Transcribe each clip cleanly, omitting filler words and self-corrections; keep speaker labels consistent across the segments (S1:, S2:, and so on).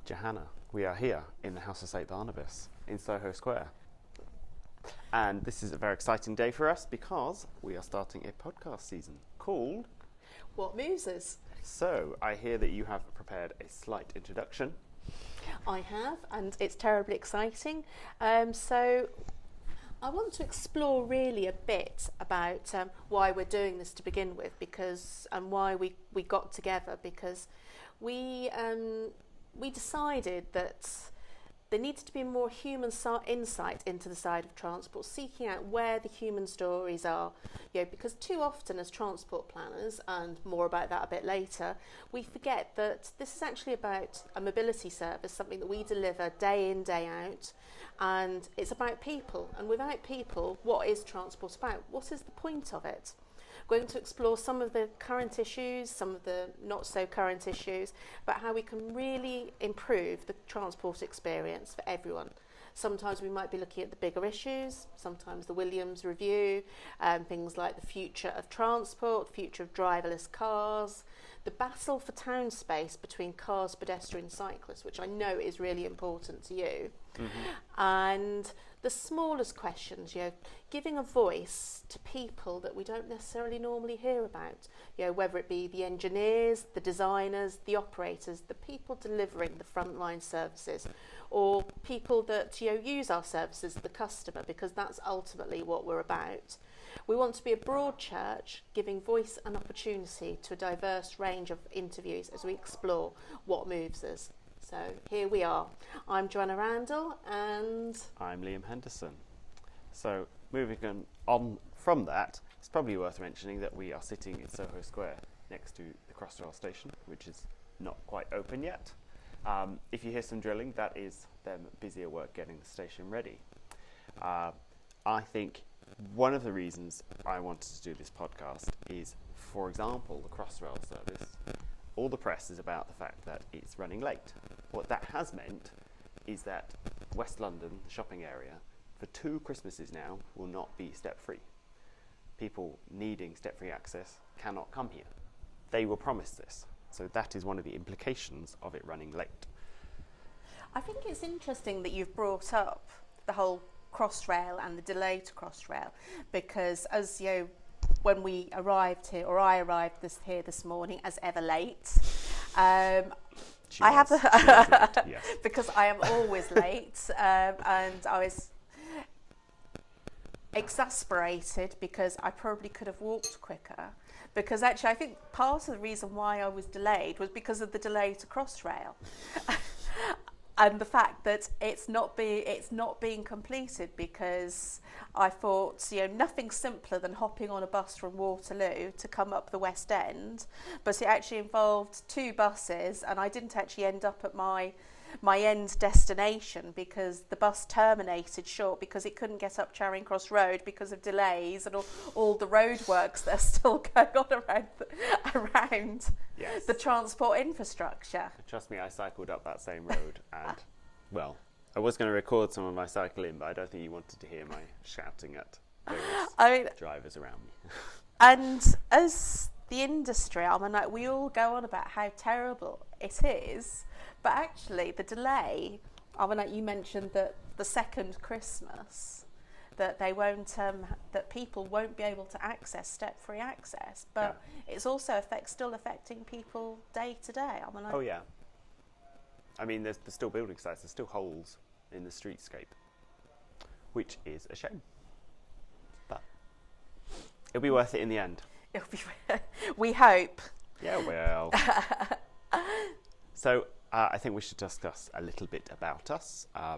S1: Johannah. We are here in the House of St Barnabas in Soho Square. And this is a very exciting day for us because we are starting a podcast season called
S2: What Moves Us?
S1: So, I hear that you have prepared a slight introduction.
S2: I have, and it's terribly exciting. So I want to explore really a bit about why we're doing this to begin with, and why we got together, because we decided that there needed to be more human insight into the side of transport, seeking out where the human stories are. Because too often as transport planners, and more about that a bit later, we forget that this is actually about a mobility service, something that we deliver day in, day out, and it's about people. And without people, what is transport about? What is the point of it? We're going to explore some of the current issues, some of the not so current issues, but how we can really improve the transport experience for everyone. Sometimes we might be looking at the bigger issues, sometimes the Williams Review, things like the future of transport, future of driverless cars, the battle for town space between cars, pedestrians, cyclists, which I know is really important to you, and the smallest questions, giving a voice to people that we don't necessarily normally hear about, whether it be the engineers, the designers, the operators, the people delivering the frontline services, or people that use our services, the customer, because that's ultimately what we're about. We want to be a broad church, giving voice and opportunity to a diverse range of interviews as we explore what moves us. So here we are. I'm Johannah Randall and
S1: I'm Liam Henderson. So moving on from that, it's probably worth mentioning that we are sitting in Soho Square next to the Crossrail station, which is not quite open yet. If you hear some drilling, that is them busy at work getting the station ready. I think one of the reasons I wanted to do this podcast is, for example, the Crossrail service. All the press is about the fact that it's running late. What that has meant is that West London, the shopping area, for 2 Christmases now will not be step-free. People needing step-free access cannot come here. They were promised this. So that is one of the implications of it running late.
S2: I think it's interesting that you've brought up the whole Crossrail and the delay to Crossrail, because as when we arrived here, or I arrived here this morning, as ever late, because I am always late, and I was exasperated because I probably could have walked quicker. Because actually, I think part of the reason why I was delayed was because of the delay to Crossrail. And the fact that it's not being completed, because I thought nothing simpler than hopping on a bus from Waterloo to come up the West End, but it actually involved 2 buses, and I didn't actually end up at my end destination because the bus terminated short because it couldn't get up Charing Cross Road because of delays and all the roadworks that are still going on around
S1: yes.
S2: the transport infrastructure.
S1: Trust me, I cycled up that same road, and well, I was going to record some of my cycling, but I don't think you wanted to hear my shouting at various drivers around me.
S2: And as the industry, we all go on about how terrible it is, but actually the delay, you mentioned that the second Christmas, that they won't, that people won't be able to access step-free access, but it's also still affecting people day to day.
S1: Oh yeah. I mean, there's still building sites, there's still holes in the streetscape, which is a shame. But it'll be worth it in the end.
S2: It'll be. We hope.
S1: Yeah, well. So I think we should discuss a little bit about us. I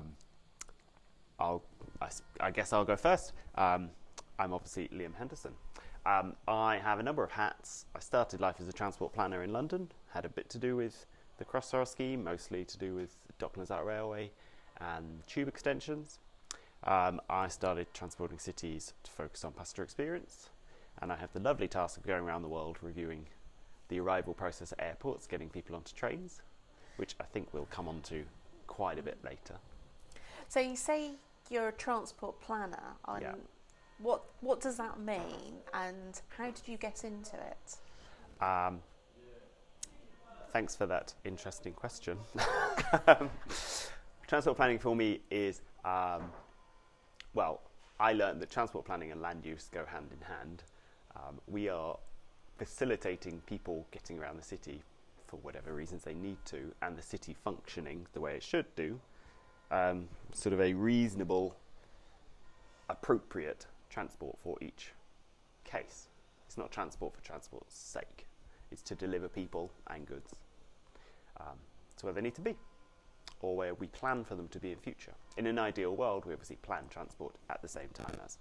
S1: guess I'll go first. I'm obviously Liam Henderson. I have a number of hats. I started life as a transport planner in London, had a bit to do with the Crossrail scheme, mostly to do with Docklands Out Railway and tube extensions. I started transporting cities to focus on passenger experience, and I have the lovely task of going around the world reviewing the arrival process at airports, getting people onto trains, which I think we'll come on to quite a bit later.
S2: So you say you're a transport planner.
S1: Yeah.
S2: What does that mean, and how did you get into it?
S1: Thanks for that interesting question. Transport planning for me is, well, I learned that transport planning and land use go hand in hand. We are facilitating people getting around the city for whatever reasons they need to, and the city functioning the way it should do. Sort of a reasonable, appropriate transport for each case. It's not transport for transport's sake. It's to deliver people and goods to where they need to be, or where we plan for them to be in future. In an ideal world, we obviously plan transport at the same time as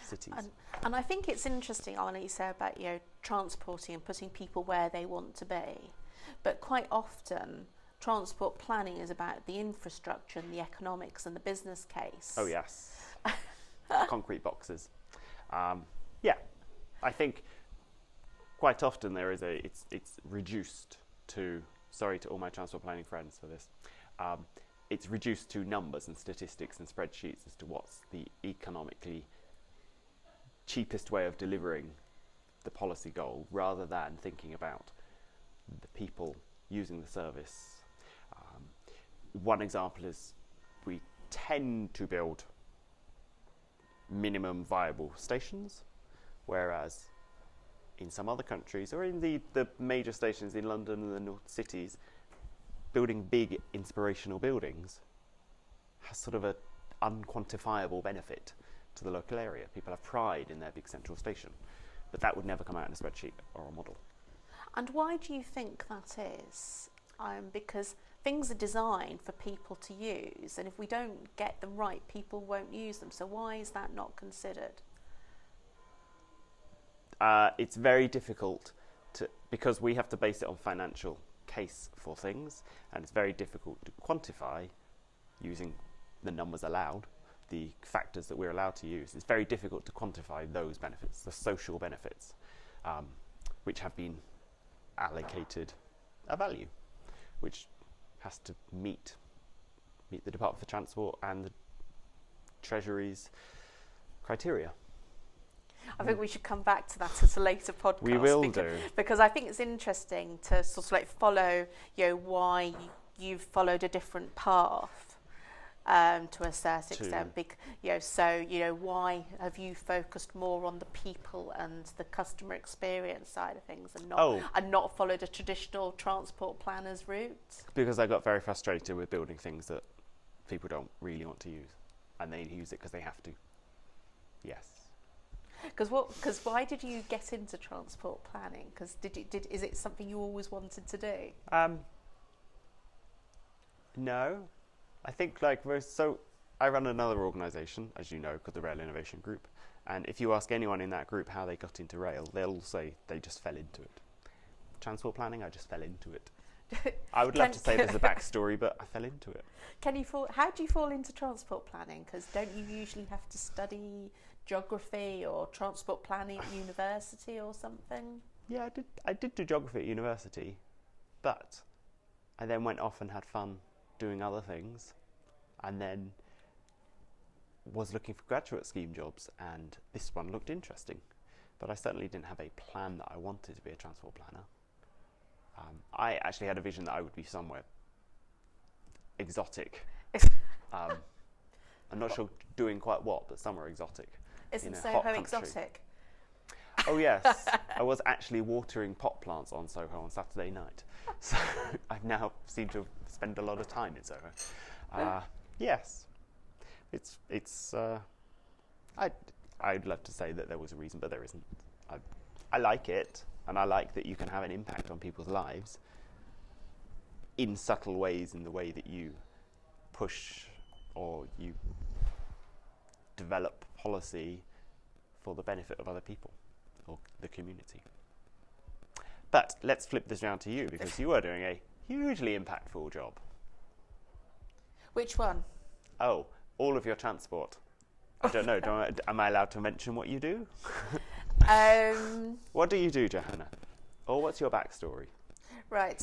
S1: cities.
S2: And I think it's interesting, Alan, you say about transporting and putting people where they want to be. But quite often, transport planning is about the infrastructure and the economics and the business case.
S1: Oh yes, concrete boxes. Yeah, I think quite often it's reduced to. Sorry to all my transport planning friends for this. It's reduced to numbers and statistics and spreadsheets as to what's the economically cheapest way of delivering the policy goal, rather than thinking about the people using the service. One example is we tend to build minimum viable stations, whereas in some other countries, or indeed the major stations in London and the north cities, building big inspirational buildings has sort of an unquantifiable benefit to the local area. People have pride in their big central station, but that would never come out in a spreadsheet or a model.
S2: And why do you think that is? Because things are designed for people to use, and if we don't get them right, people won't use them. So why is that not considered?
S1: It's very difficult because we have to base it on financial case for things, and it's very difficult to quantify using the numbers allowed, the factors that we're allowed to use. It's very difficult to quantify those benefits, the social benefits, which have been allocated a value, which has to meet the Department for Transport and the Treasury's criteria.
S2: I think we should come back to that at a later podcast.
S1: We will
S2: because I think it's interesting to sort of like follow, why you've followed a different path to a certain extent. Why have you focused more on the people and the customer experience side of things, and not followed a traditional transport planner's route?
S1: Because I got very frustrated with building things that people don't really want to use, and they use it because they have to. Yes.
S2: Because why did you get into transport planning? Because is it something you always wanted to do?
S1: No, I think I run another organisation, as you know, called the Rail Innovation Group, and if you ask anyone in that group how they got into rail, they'll all say they just fell into it. Transport planning, I just fell into it. I would love to say there's a backstory, but I fell into it.
S2: How do you fall into transport planning? Because don't you usually have to study geography or transport planning at university or something?
S1: Yeah, I did do geography at university, but I then went off and had fun doing other things, and then was looking for graduate scheme jobs, and this one looked interesting, but I certainly didn't have a plan that I wanted to be a transport planner. I actually had a vision that I would be somewhere exotic. I'm not sure doing quite what, but somewhere exotic.
S2: Isn't Soho exotic?
S1: Oh yes, I was actually watering pot plants on Soho on Saturday night, so I now seem to spend a lot of time in Soho. Yes, it's. I'd love to say that there was a reason, but there isn't. I like it, and I like that you can have an impact on people's lives in subtle ways, in the way that you push or you develop policy for the benefit of other people or the community. But let's flip this round to you, because you are doing a hugely impactful job.
S2: Which one?
S1: Oh, all of your transport. I don't know. Am I allowed to mention what you do? What do you do, Johannah? Or what's your backstory?
S2: Right.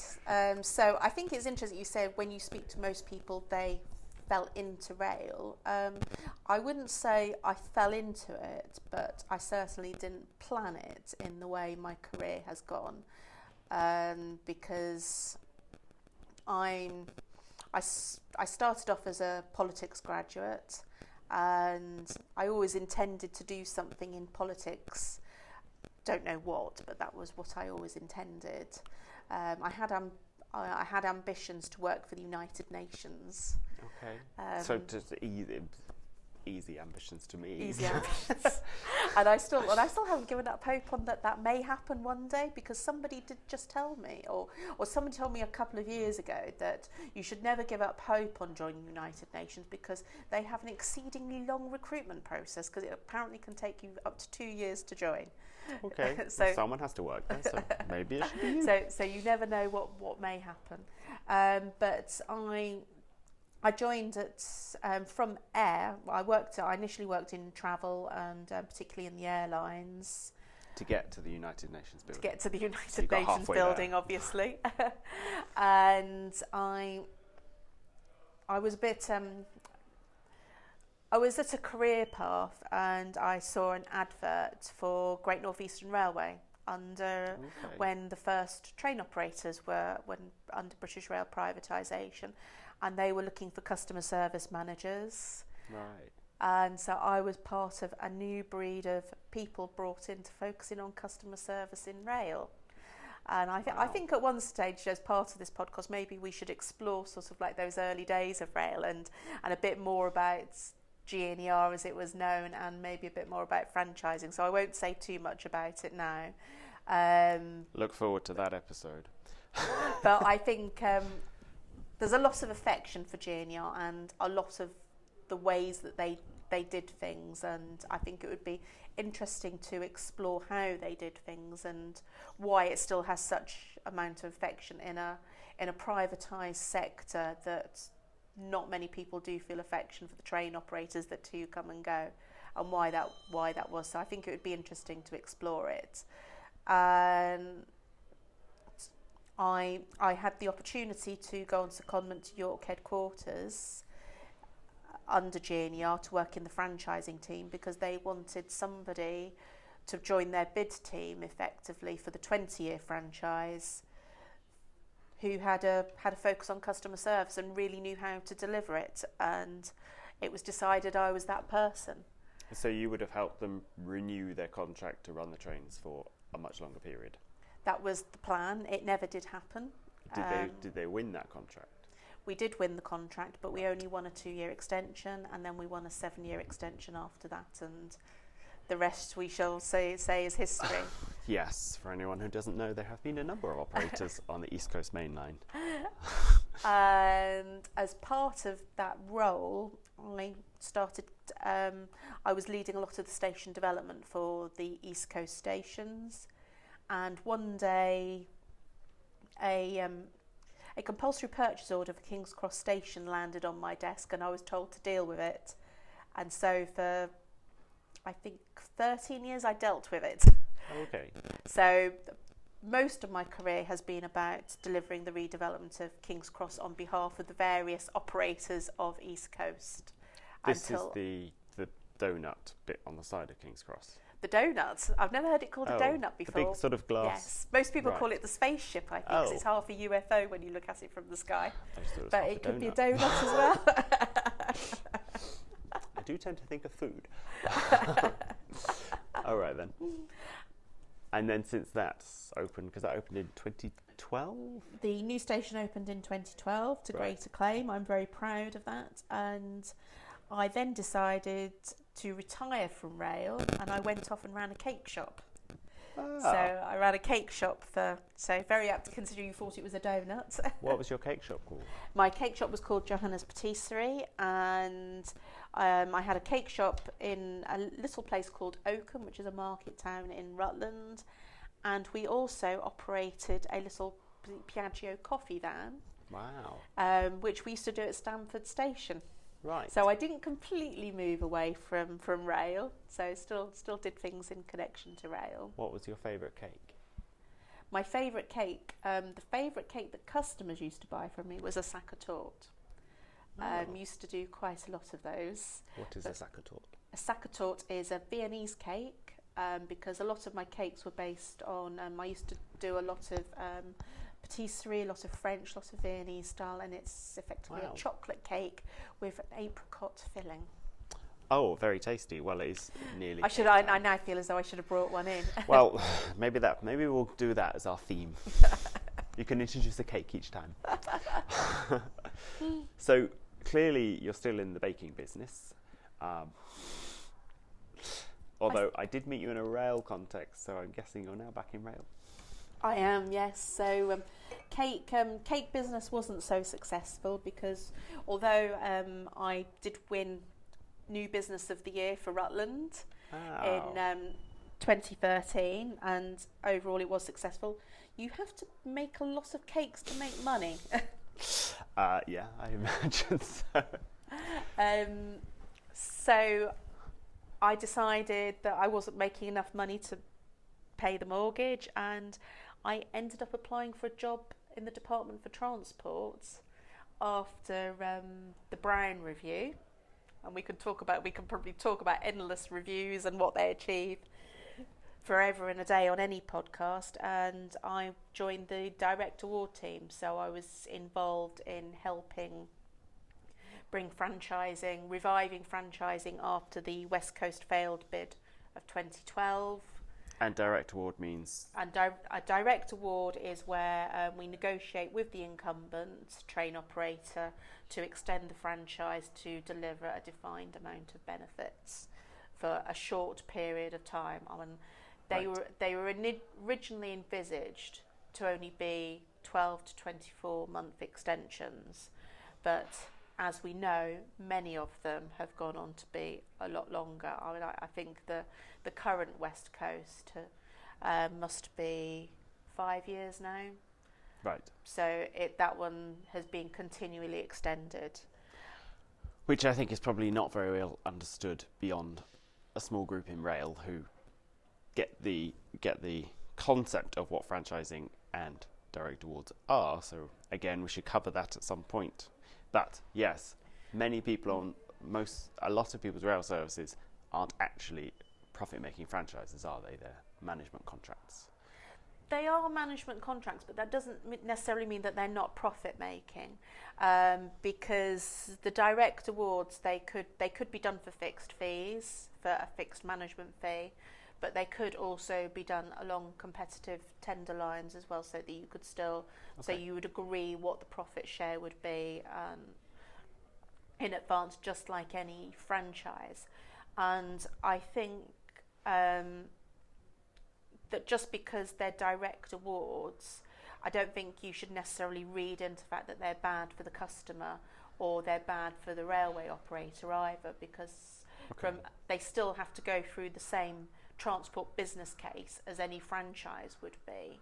S2: So I think it's interesting you said when you speak to most people, they fell into rail. I wouldn't say I fell into it, but I certainly didn't plan it in the way my career has gone. because I started off as a politics graduate, and I always intended to do something in politics. Don't know what, but that was what I always intended. I had ambitions to work for the United Nations.
S1: Okay. So just easy ambitions to me.
S2: Easy ambitions. And I still haven't given up hope on that may happen one day, because somebody did just tell me, or someone told me a couple of years ago, that you should never give up hope on joining the United Nations, because they have an exceedingly long recruitment process, because it apparently can take you up to 2 years to join.
S1: Okay, so well, someone has to work there, so maybe it should be you.
S2: So you never know what may happen. But I joined at from air. I initially worked in travel, and particularly in the airlines.
S1: To get to the United Nations building.
S2: To get to the United Nations building, obviously. And I was a bit. I was at a career path, and I saw an advert for Great North Eastern Railway when the first train operators were under British Rail privatisation, and they were looking for customer service managers.
S1: Right.
S2: And so I was part of a new breed of people brought in to focusing on customer service in rail. And I think at one stage, as part of this podcast, maybe we should explore sort of like those early days of rail and a bit more about GNER as it was known, and maybe a bit more about franchising. So I won't say too much about it now.
S1: Look forward to that episode.
S2: But I think there's a lot of affection for GNER and a lot of the ways that they did things, and I think it would be interesting to explore how they did things and why it still has such amount of affection in a privatised sector that not many people do feel affection for the train operators that do come and go, and why that was. So I think it would be interesting to explore it. I had the opportunity to go on secondment to York headquarters under GNER to work in the franchising team, because they wanted somebody to join their bid team effectively for the 20-year franchise, who had a focus on customer service and really knew how to deliver it, and it was decided I was that person.
S1: So you would have helped them renew their contract to run the trains for a much longer period?
S2: That was the plan. It never did happen.
S1: Did they win that contract?
S2: We did win the contract, but we only won a 2-year extension, and then we won a 7-year extension after that, and the rest we shall say is history.
S1: Yes, for anyone who doesn't know, there have been a number of operators on the East Coast Main Line.
S2: And as part of that role, I was leading a lot of the station development for the East Coast stations, and one day a compulsory purchase order for King's Cross Station landed on my desk, and I was told to deal with it. And so for, I think, 13 years I dealt with it.
S1: Okay.
S2: So most of my career has been about delivering the redevelopment of King's Cross on behalf of the various operators of East Coast.
S1: This is the donut bit on the side of King's Cross.
S2: The donut. I've never heard it called a donut before.
S1: The big sort of glass.
S2: Yes. Most people call it the spaceship, I think, because it's half a UFO when you look at it from the sky. But it could be a donut as well.
S1: I do tend to think of food. All right, then. And then since that's opened, because that opened in 2012?
S2: The new station opened in 2012 to great acclaim. I'm very proud of that. And I then decided to retire from rail, and I went off and ran a cake shop. So I ran a cake shop so very apt to consider you thought it was a donut.
S1: What was your cake shop called?
S2: My cake shop was called Johannah's Patisserie, and I had a cake shop in a little place called Oakham, which is a market town in Rutland, and we also operated a little Piaggio coffee van.
S1: Wow.
S2: Which we used to do at Stamford Station.
S1: Right.
S2: So I didn't completely move away from rail, so still did things in connection to rail.
S1: What was your favourite cake?
S2: My favourite cake, the favourite cake that customers used to buy from me was a sac à torte. Used to do quite a lot of those.
S1: What is a sac à torte?
S2: A sac à torte is a Viennese cake because a lot of my cakes were based on, I used to do a lot of patisserie, a lot of French, a lot of Viennese style, and it's effectively
S1: Wow.
S2: a chocolate cake with an apricot filling.
S1: Oh, very tasty. Well, it is nearly.
S2: I now feel as though I should have brought one in.
S1: Well, maybe we'll do that as our theme. You can introduce a cake each time. So clearly, you're still in the baking business. Although I did meet you in a rail context, so I'm guessing you're now back in rail.
S2: I am, yes. So cake business wasn't so successful because although I did win New Business of the Year for Rutland in 2013, and overall it was successful, you have to make a lot of cakes to make money.
S1: Yeah, I imagine so.
S2: So I decided that I wasn't making enough money to pay the mortgage, and I ended up applying for a job in the Department for Transport after the Brown Review. And we can probably talk about endless reviews and what they achieve forever and a day on any podcast. And I joined the direct award team, so I was involved in helping bring reviving franchising after the West Coast failed bid of 2012.
S1: And direct award means?
S2: And a direct award is where we negotiate with the incumbent train operator to extend the franchise to deliver a defined amount of benefits for a short period of time. I mean, they were originally envisaged to only be 12 to 24 month extensions, but as we know, many of them have gone on to be a lot longer. I mean, I think the current West Coast must be 5 years now.
S1: Right.
S2: So that one has been continually extended.
S1: Which I think is probably not very well understood beyond a small group in rail who get the concept of what franchising and direct awards are. So again, we should cover that at some point. But yes, many people a lot of people's rail services aren't actually profit-making franchises, are they? They're management contracts.
S2: They are management contracts, but that doesn't necessarily mean that they're not profit-making, because the direct awards they could be done for fixed fees, for a fixed management fee, but they could also be done along competitive tender lines as well, so that you could still, so you would agree what the profit share would be in advance, just like any franchise. And I think that just because they're direct awards, I don't think you should necessarily read into the fact that they're bad for the customer or they're bad for the railway operator either, because they still have to go through the same transport business case as any franchise would be.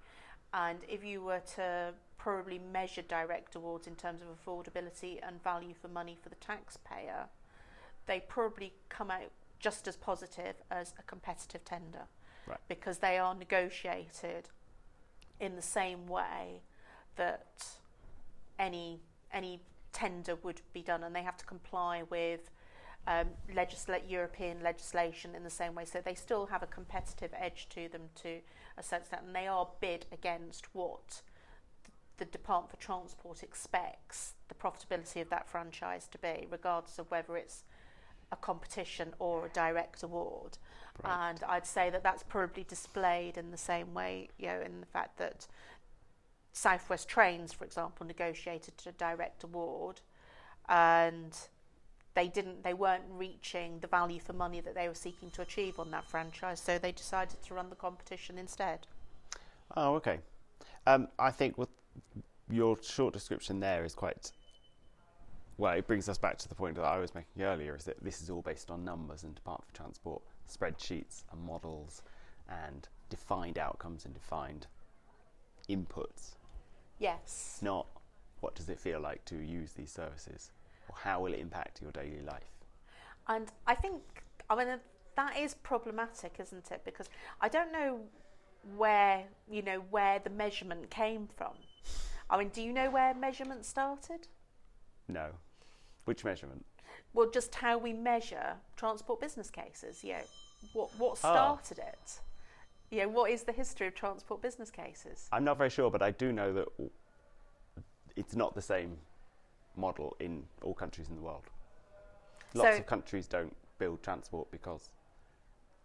S2: And if you were to probably measure direct awards in terms of affordability and value for money for the taxpayer, they probably come out just as positive as a competitive tender. Right. Because they are negotiated in the same way that any tender would be done, and they have to comply with European legislation in the same way. So they still have a competitive edge to them to a certain extent, and they are bid against what the Department for Transport expects the profitability of that franchise to be, regardless of whether it's a competition or a direct award. Right. And I'd say that that's probably displayed in the same way, in the fact that South West Trains, for example, negotiated a direct award, and they weren't reaching the value for money that they were seeking to achieve on that franchise, so they decided to run the competition instead.
S1: Oh, okay. I think with your short description there is quite... Well, it brings us back to the point that I was making earlier, is that this is all based on numbers and Department for Transport spreadsheets and models and defined outcomes and defined inputs.
S2: Yes.
S1: Not what does it feel like to use these services, or how will it impact your daily life.
S2: And I mean, that is problematic, isn't it? Because I don't know where the measurement came from. I mean, do you know where measurement started?
S1: No. Which measurement?
S2: Well, just how we measure transport business cases. what started it? What is the history of transport business cases?
S1: I'm not very sure, but I do know that it's not the same model in all countries in the world. Lots of countries don't build transport because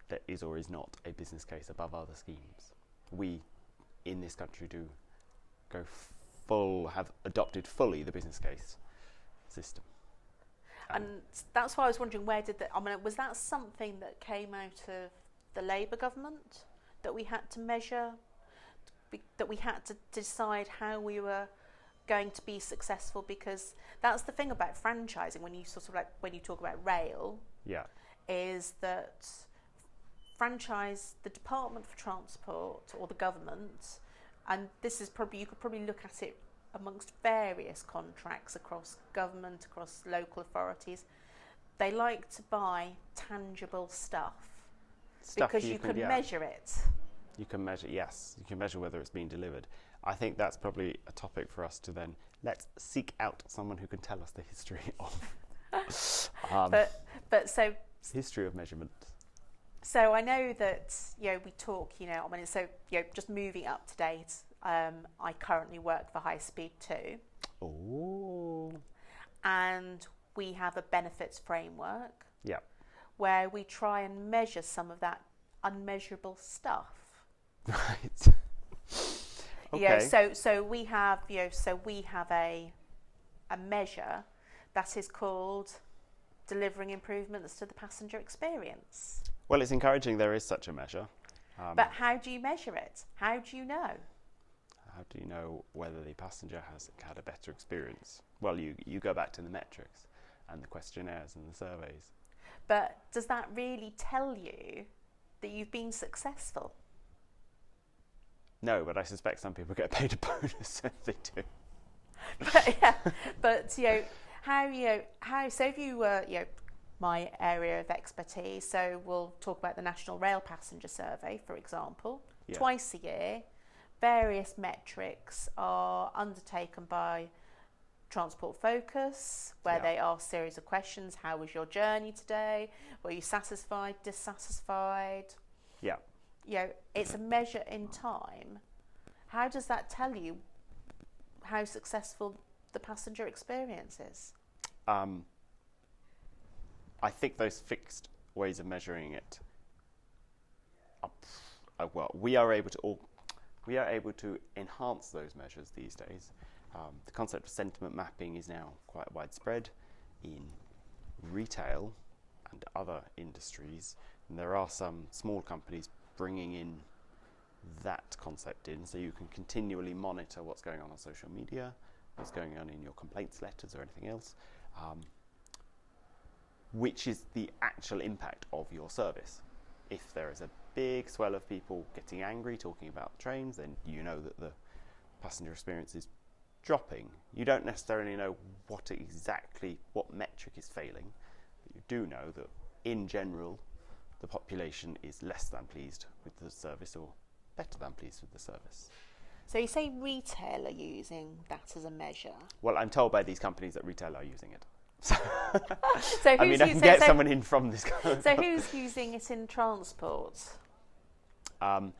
S1: there is or is not a business case above other schemes. We, in this country, do have adopted fully the business case system.
S2: And that's why I was wondering, was that something that came out of the Labour government, that we had to measure, that we had to decide how we were going to be successful? Because that's the thing about franchising, when you talk about rail, is that the Department for Transport or the government, and this is you could probably look at it amongst various contracts across government, across local authorities, they like to buy tangible stuff because you can measure it.
S1: You can measure, yes. You can measure whether it's being delivered. I think that's probably a topic for us to then let's seek out someone who can tell us the history of history of measurement.
S2: So I know that we talk. Just moving up to date. I currently work for High Speed 2.
S1: Oh.
S2: And we have a benefits framework.
S1: Yeah.
S2: Where we try and measure some of that unmeasurable stuff.
S1: Right. Okay.
S2: So we have a measure that is called delivering improvements to the passenger experience.
S1: Well, it's encouraging there is such a measure.
S2: But how do you measure it? How do you know?
S1: How do you know whether the passenger has had a better experience? Well, you go back to the metrics and the questionnaires and the surveys.
S2: But does that really tell you that you've been successful?
S1: No, but I suspect some people get paid a bonus if they do.
S2: But so if you were my area of expertise, so we'll talk about the National Rail Passenger Survey, for example. Yeah. Twice a year, various metrics are undertaken by Transport Focus, where they ask a series of questions. How was your journey today? Were you satisfied, dissatisfied?
S1: Yeah.
S2: It's a measure in time. How does that tell you how successful the passenger experience is?
S1: I think those fixed ways of measuring it we are able to enhance those measures these days. The concept of sentiment mapping is now quite widespread in retail and other industries, and there are some small companies bringing in that concept in, so you can continually monitor what's going on social media, what's going on in your complaints letters or anything else, which is the actual impact of your service. If there is a big swell of people getting angry talking about trains, then you know that the passenger experience is dropping. You don't necessarily know what metric is failing, but you do know that in general the population is less than pleased with the service or better than pleased with the service.
S2: So you say retail are using that as a measure?
S1: Well, I'm told by these companies that retail are using it.
S2: So
S1: I can get someone in from this.
S2: So who's using it in transport?
S1: I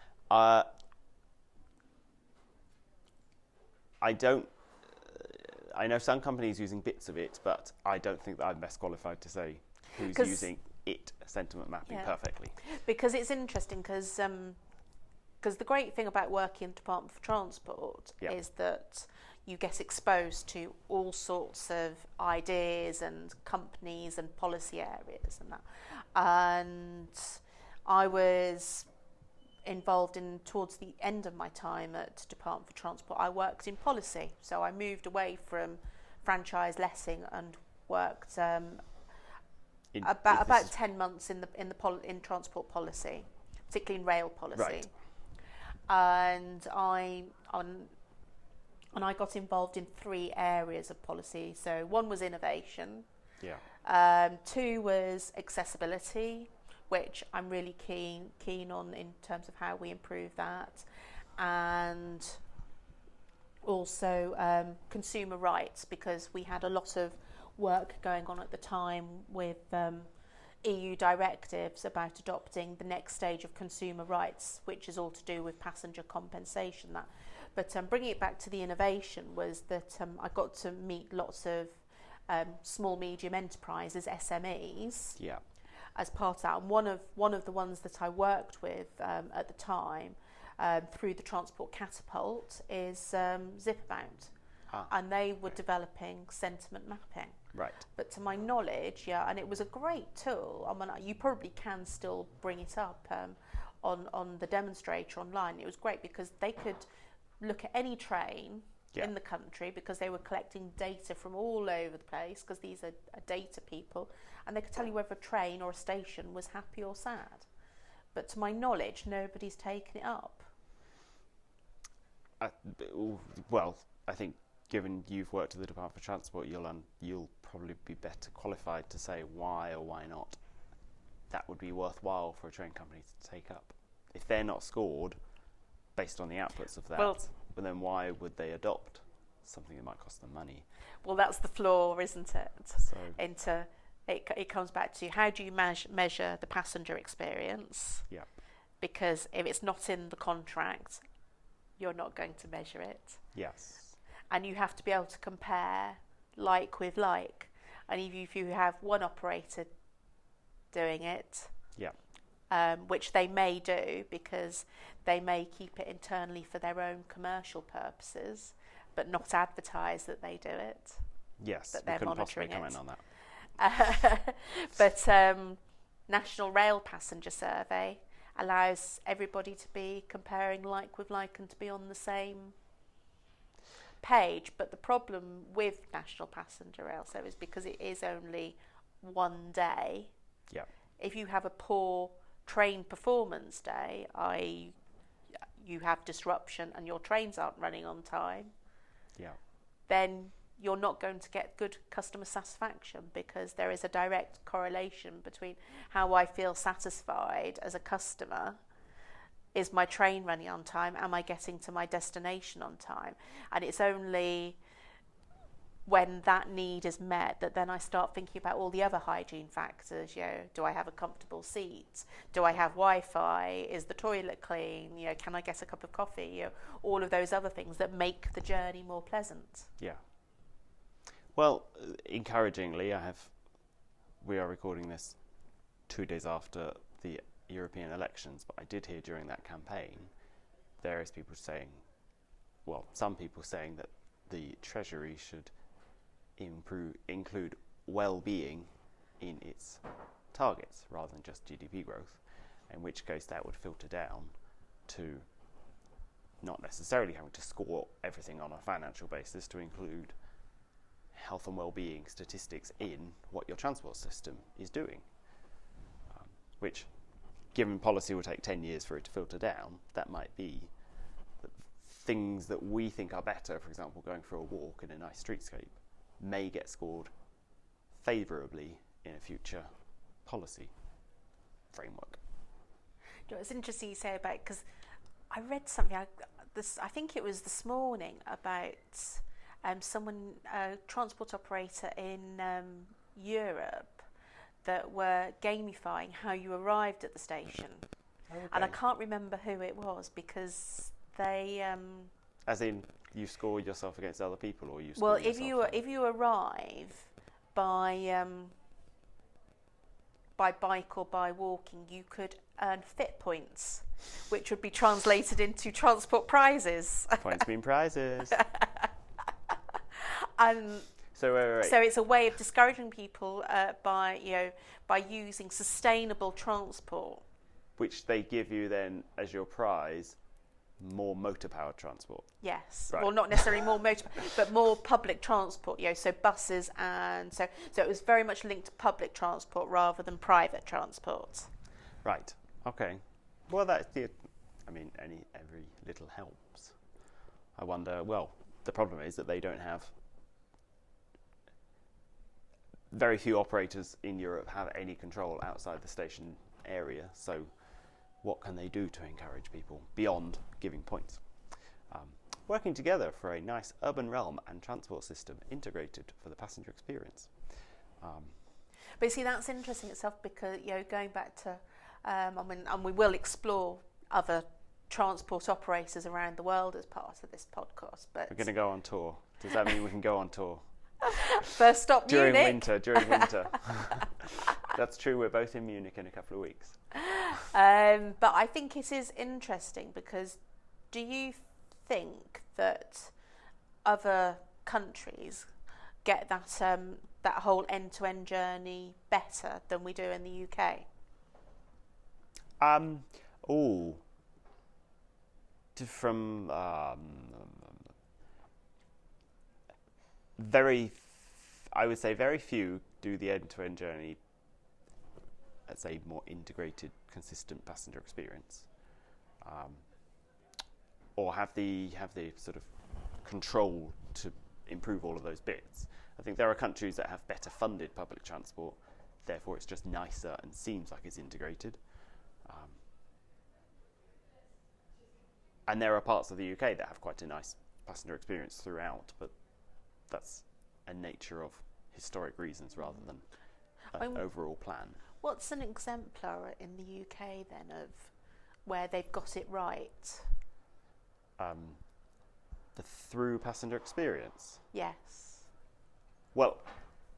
S1: don't. I know some companies using bits of it, but I don't think that I'm best qualified to say who's using it, sentiment mapping, perfectly.
S2: Because it's interesting, because the great thing about working in the Department for Transport is that you get exposed to all sorts of ideas and companies and policy areas and that. And I was involved towards the end of my time at Department for Transport, I worked in policy. So I moved away from franchise letting and worked about 10 months in transport policy, particularly in rail policy.
S1: Right.
S2: And I got involved in 3 areas of policy. So one was innovation.
S1: Yeah.
S2: 2 was accessibility, which I'm really keen on in terms of how we improve that, and also consumer rights, because we had a lot of work going on at the time with EU directives about adopting the next stage of consumer rights, which is all to do with passenger compensation. But bringing it back to the innovation was that I got to meet lots of small medium enterprises, SMEs, as part of that. And one of the ones that I worked with at the time through the Transport Catapult is Zipperbound, and they were developing sentiment mapping.
S1: Right.
S2: But to my knowledge, and it was a great tool. I mean, you probably can still bring it up on the demonstrator online. It was great because they could look at any train in the country, because they were collecting data from all over the place, because these are data people, and they could tell you whether a train or a station was happy or sad. But to my knowledge, nobody's taken it up.
S1: Well, I think given you've worked at the Department for Transport, you'll probably be better qualified to say why or why not that would be worthwhile for a train company to take up. If they're not scored based on the outputs of that, then why would they adopt something that might cost them money?
S2: Well, that's the flaw, isn't it? So it comes back to, how do you measure the passenger experience?
S1: Yeah.
S2: Because if it's not in the contract, you're not going to measure it.
S1: Yes.
S2: And you have to be able to compare like with like. And if you have one operator doing it, which they may do because they may keep it internally for their own commercial purposes, but not advertise that they do it.
S1: Yes,
S2: that they're monitoring it.
S1: Comment on that.
S2: But National Rail Passenger Survey allows everybody to be comparing like with like and to be on the same page. But the problem with National Passenger Rail Service is because it is only one day. If you have a poor train performance day, i.e. you have disruption and your trains aren't running on time, then you're not going to get good customer satisfaction, because there is a direct correlation between how I feel satisfied as a customer. Is my train running on time? Am I getting to my destination on time? And it's only when that need is met that then I start thinking about all the other hygiene factors. Do I have a comfortable seat? Do I have Wi-Fi? Is the toilet clean? Can I get a cup of coffee? All of those other things that make the journey more pleasant.
S1: Well, encouragingly, we are recording this 2 days after the European elections, but I did hear during that campaign various people saying, some people saying that the Treasury should include well-being in its targets rather than just GDP growth, in which case that would filter down to not necessarily having to score everything on a financial basis, to include health and well-being statistics in what your transport system is doing, which, given policy will take 10 years for it to filter down, that might be that things that we think are better, for example, going for a walk in a nice streetscape, may get scored favourably in a future policy framework.
S2: It's interesting you say about, because I read something, I think it was this morning, about someone, a transport operator in Europe, that were gamifying how you arrived at the station. And I can't remember who it was, because they...
S1: As in, you score yourself against other people, or you score
S2: if you arrive by bike or by walking, you could earn fit points, which would be translated into transport prizes.
S1: Points mean prizes.
S2: And
S1: so
S2: it's a way of discouraging people by using sustainable transport,
S1: which they give you then as your prize. More motor-powered transport.
S2: Yes.
S1: Right.
S2: Well, not necessarily more motor, but more public transport. So buses, and so it was very much linked to public transport rather than private transport.
S1: Right. Okay. Well, that's the. I mean, every little helps. I wonder. Well, the problem is that they don't have. Very few operators in Europe have any control outside the station area. So, what can they do to encourage people beyond giving points? Working together for a nice urban realm and transport system integrated for the passenger experience.
S2: But see, that's interesting itself because, going back to, and we will explore other transport operators around the world as part of this podcast. But
S1: we're going to go on tour. Does that mean we can go on tour?
S2: First stop,
S1: during
S2: Munich.
S1: During winter. That's true. We're both in Munich in a couple of weeks.
S2: But I think it is interesting because do you think that other countries get that whole end-to-end journey better than we do in the UK?
S1: From I would say very few do the end-to-end journey as a more integrated, consistent passenger experience, or have the sort of control to improve all of those bits. I think there are countries that have better funded public transport, therefore it's just nicer and seems like it's integrated. And there are parts of the UK that have quite a nice passenger experience throughout, but that's a nature of historic reasons rather than an overall plan.
S2: What's an exemplar in the UK then of where they've got it right?
S1: The through passenger experience?
S2: Yes.
S1: Well,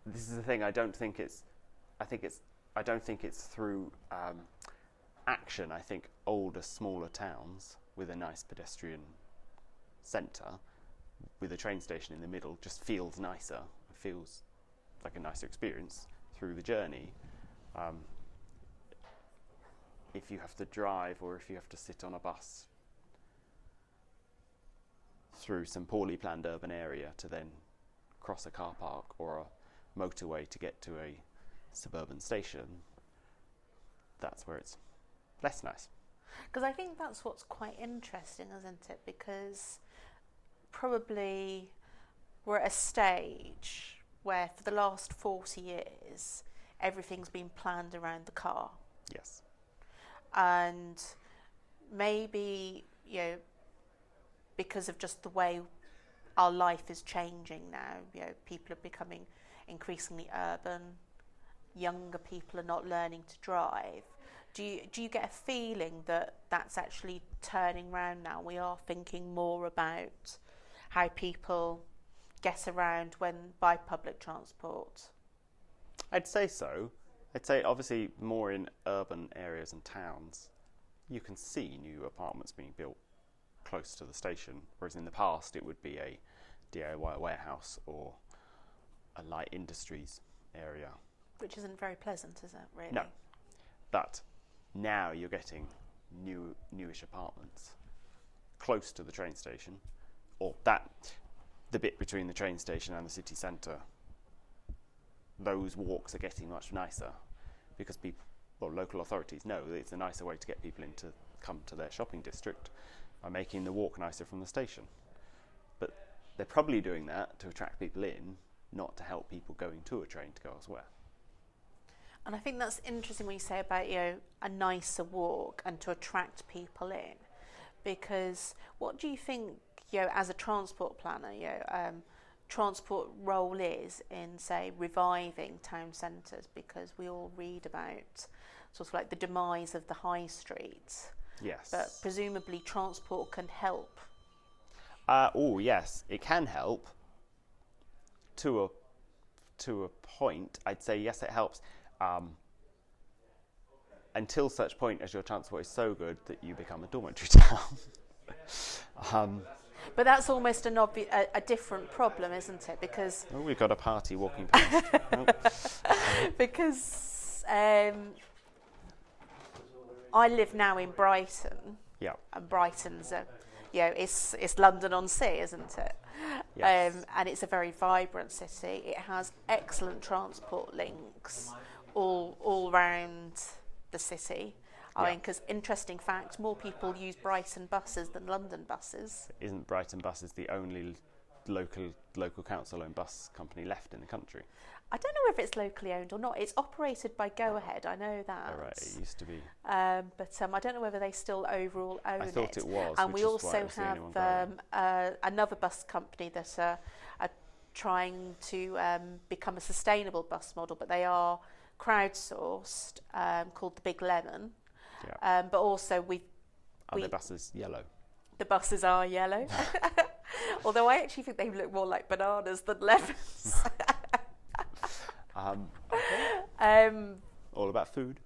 S1: this is the thing. I don't think it's through action. I think older, smaller towns with a nice pedestrian centre, with a train station in the middle, just feels nicer. It feels like a nicer experience through the journey. If you have to drive or if you have to sit on a bus through some poorly planned urban area to then cross a car park or a motorway to get to a suburban station, that's where it's less nice.
S2: Because I think that's what's quite interesting, isn't it? Because probably we're at a stage where for the last 40 years everything's been planned around the car.
S1: Yes.
S2: And maybe, because of just the way our life is changing now, people are becoming increasingly urban, younger people are not learning to drive. Do you get a feeling that that's actually turning around now? We are thinking more about how people get around by public transport.
S1: I'd say so. I'd say obviously more in urban areas and towns, you can see new apartments being built close to the station, whereas in the past it would be a DIY warehouse or a light industries area.
S2: Which isn't very pleasant, is it, really?
S1: No. But now you're getting newish apartments close to the train station, or the bit between the train station and the city centre. Those walks are getting much nicer because local authorities know that it's a nicer way to get people to come to their shopping district by making the walk nicer from the station. But they're probably doing that to attract people in, not to help people going to a train to go elsewhere.
S2: And I think that's interesting when you say about a nicer walk and to attract people in, because what do you think as a transport planner transport role is in, say, reviving town centres? Because we all read about sort of like the demise of the high streets.
S1: Yes.
S2: But presumably transport can help.
S1: Yes, it can help to a point. I'd say yes, it helps. Until such point as your transport is so good that you become a dormitory town.
S2: But that's almost a different problem, isn't it? Because
S1: we've got a party walking past.
S2: Because I live now in Brighton.
S1: Yeah.
S2: And Brighton's it's London on Sea, isn't it?
S1: Yes.
S2: And it's a very vibrant city. It has excellent transport links all around the city. I mean, because interesting fact, more people use Brighton buses than London buses.
S1: Isn't Brighton Buses the only local council-owned bus company left in the country?
S2: I don't know if it's locally owned or not. It's operated by Go Ahead, I know that.
S1: Oh, right, it used to be.
S2: But I don't know whether they still overall own it.
S1: I thought it was.
S2: And we also have another bus company that are trying to become a sustainable bus model, but they are crowdsourced called the Big Lemon.
S1: Yeah.
S2: But also
S1: Are the buses yellow?
S2: The buses are yellow. Although I actually think they look more like bananas than lemons.
S1: Okay. All about food.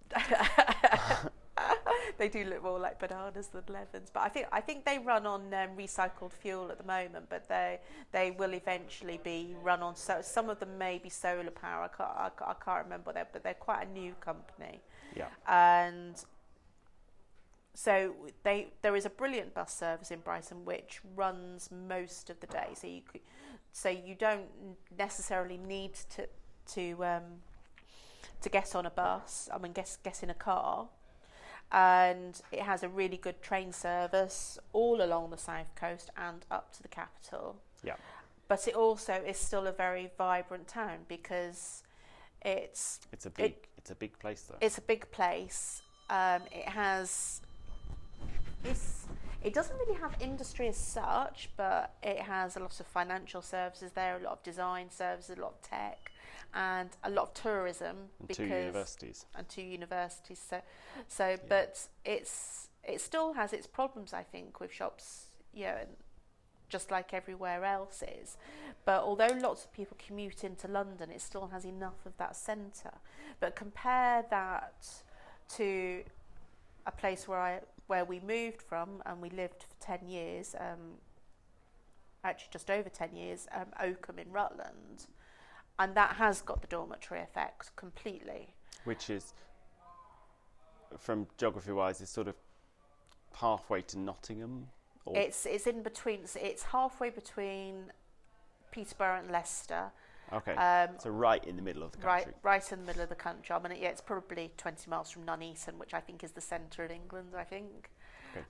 S2: They do look more like bananas than lemons, but I think they run on recycled fuel at the moment, but they will eventually be run on. So some of them may be solar power. I can't remember that, but they're quite a new company.
S1: Yeah.
S2: And so there is a brilliant bus service in Brighton which runs most of the day. So you don't necessarily need to get on a bus. I mean, get in a car. And it has a really good train service all along the south coast and up to the capital.
S1: Yeah.
S2: But it also is still a very vibrant town because it's
S1: a big place though.
S2: It's a big place. It doesn't really have industry as such, but it has a lot of financial services there, a lot of design services, a lot of tech, and a lot of tourism.
S1: And two universities.
S2: So, yeah. But it still has its problems, I think, with shops, just like everywhere else is. But although lots of people commute into London, it still has enough of that centre. But compare that to a place where we moved from and we lived for 10 years, actually just over 10 years, Oakham in Rutland. And that has got the dormitory effect completely.
S1: Which is, from geography-wise, is sort of halfway to Nottingham? Or
S2: it's in between. It's halfway between Peterborough and Leicester.
S1: Okay, so right in the middle of the country.
S2: Right in the middle of the country. I mean, it's probably 20 miles from Nuneaton, which I think is the centre of England, I think.
S1: Okay.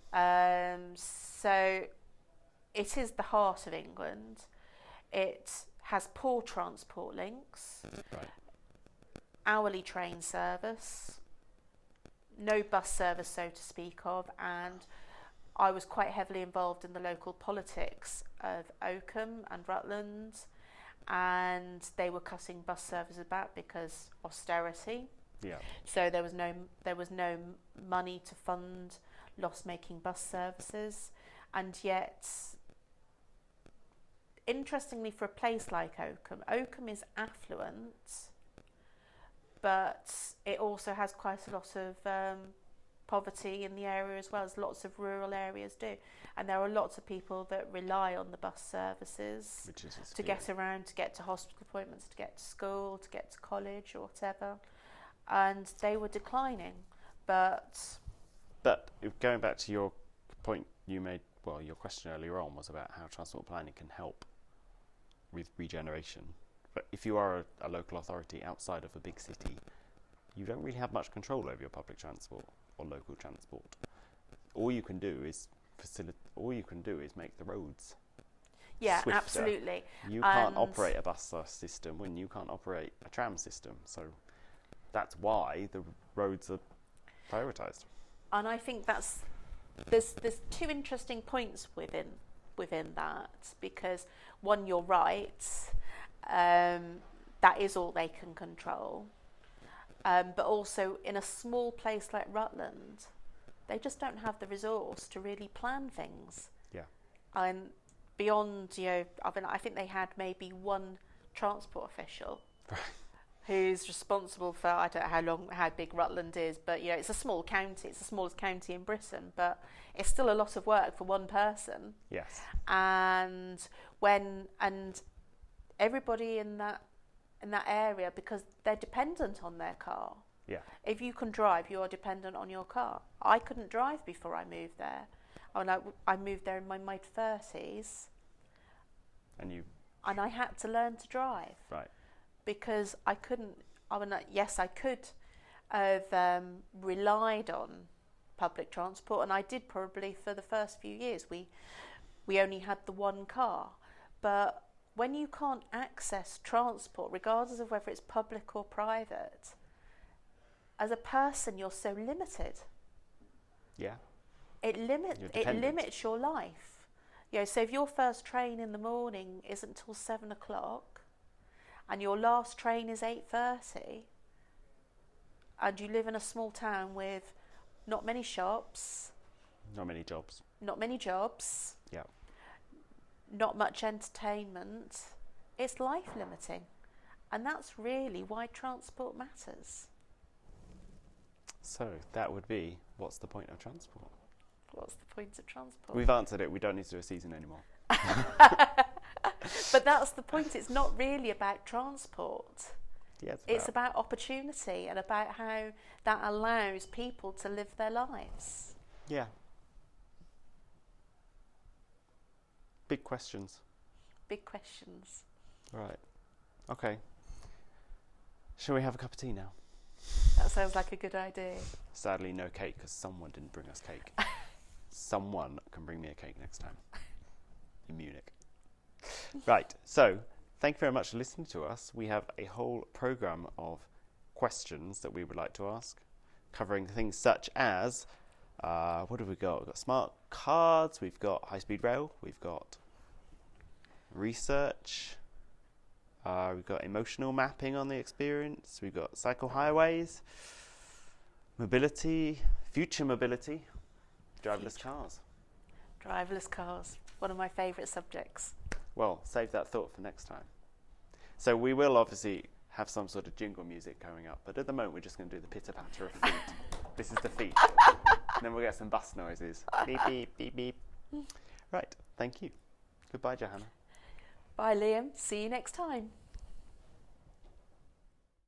S2: So it is the heart of England. It has poor transport links,
S1: right.
S2: Hourly train service, no bus service, so to speak of, and I was quite heavily involved in the local politics of Oakham and Rutland, and they were cutting bus services back because austerity.
S1: Yeah.
S2: So there was no money to fund loss-making bus services, and yet, interestingly, for a place like Oakham is affluent, but it also has quite a lot of poverty in the area as well as lots of rural areas do. And there are lots of people that rely on the bus services to get around, to get to hospital appointments, to get to school, to get to college or whatever. And they were declining. But
S1: going back to your point you made, well, your question earlier on was about how transport planning can help with regeneration. But if you are a local authority outside of a big city, you don't really have much control over your public transport or local transport. All you can do is make the roads swifter.
S2: Absolutely.
S1: You can't operate a bus system when you can't operate a tram system. So that's why the roads are prioritised.
S2: And I think there's two interesting points within that, because one, you're right, that is all they can control, but also in a small place like Rutland, they just don't have the resource to really plan things.
S1: Yeah.
S2: And beyond, I think they had maybe one transport official who's responsible for, I don't know how big Rutland is, but it's a small county. It's the smallest county in Britain, but it's still a lot of work for one person.
S1: Yes.
S2: And everybody in that area, because they're dependent on their car.
S1: Yeah.
S2: If you can drive, you are dependent on your car. I couldn't drive before I moved there. I moved there in my mid-30s. And I had to learn to drive.
S1: Right.
S2: Because I couldn't. Yes, I could have relied on public transport, and I did probably for the first few years. We only had the one car, but when you can't access transport, regardless of whether it's public or private, as a person, you're so limited.
S1: Yeah.
S2: It limits your life. So if your first train in the morning isn't till 7:00, and your last train is 8:30, and you live in a small town with not many shops,
S1: Not many jobs.
S2: not many jobs,
S1: Yeah.
S2: not much entertainment, it's life limiting. And that's really why transport matters.
S1: So that would be, what's the point of transport?
S2: What's the point of transport?
S1: We've answered it. We don't need to do a season anymore.
S2: But that's the point. It's not really about transport.
S1: Yeah,
S2: It's about opportunity and about how that allows people to live their lives.
S1: Yeah. Big questions.
S2: Big questions.
S1: Right. Okay. Shall we have a cup of tea now?
S2: That sounds like a good idea.
S1: Sadly, no cake because someone didn't bring us cake. Someone can bring me a cake next time. In Munich. Right. So, thank you very much for listening to us. We have a whole programme of questions that we would like to ask, covering things such as, what have we got? We've got smart cards, we've got high-speed rail, we've got research, we've got emotional mapping on the experience, we've got cycle highways, mobility, future mobility, driverless cars.
S2: Driverless cars, one of my favourite subjects.
S1: Well, save that thought for next time. So we will obviously have some sort of jingle music going up, but at the moment we're just going to do the pitter-patter of feet. This is the feet. And then we'll get some bus noises. Beep, beep, beep, beep. Right, thank you. Goodbye, Johannah.
S2: Bye, Liam. See you next time.